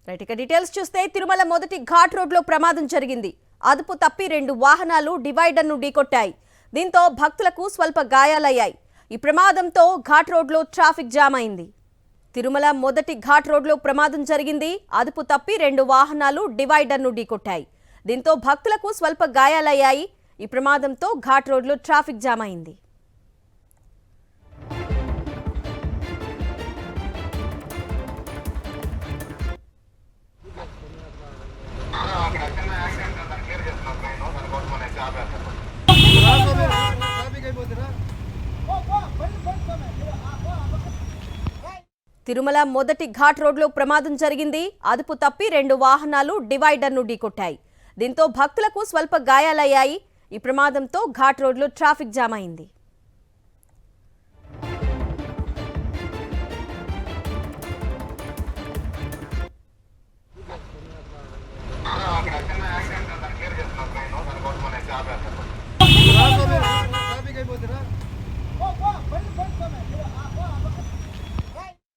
Right ఇక details చూస్తే తిరుమల మొదటి ఘాట్ రోడ్లో ప్రమాదం జరిగింది. అదుపు తప్పి 2 వాహనాలు డివైడర్ను ఢీకొట్టాయి. దీంతో భక్తులకు స్వల్ప గాయాలయ్యాయి. ఈ ప్రమాదంతో ఘాట్ రోడ్లో ట్రాఫిక్ జామ్ అయింది. తిరుమల మొదటి ఘాట్ రోడ్లో ప్రమాదం జరిగింది. అదుపు తప్పి 2 వాహనాలు డివైడర్ను ఢీకొట్టాయి. దీంతో భక్తులకు స్వల్ప గాయాలయ్యాయి. ఈ ప్రమాదంతో ఘాట్ రోడ్లో ట్రాఫిక్ జామ్ అయింది. తిరుమల మొదటి ఘాట్ రోడ్లో ప్రమాదం జరిగింది. అదుపు తప్పి 2 వాహనాలు డివైడర్ను ఢీకొట్టాయి. దీంతో భక్తులకు స్వల్ప గాయాలయ్యాయి. ఈ ప్రమాదంతో ఘాట్ రోడ్లో ట్రాఫిక్ జామ్ అయింది. ట్రాఫిక్ అయిపోతున్నా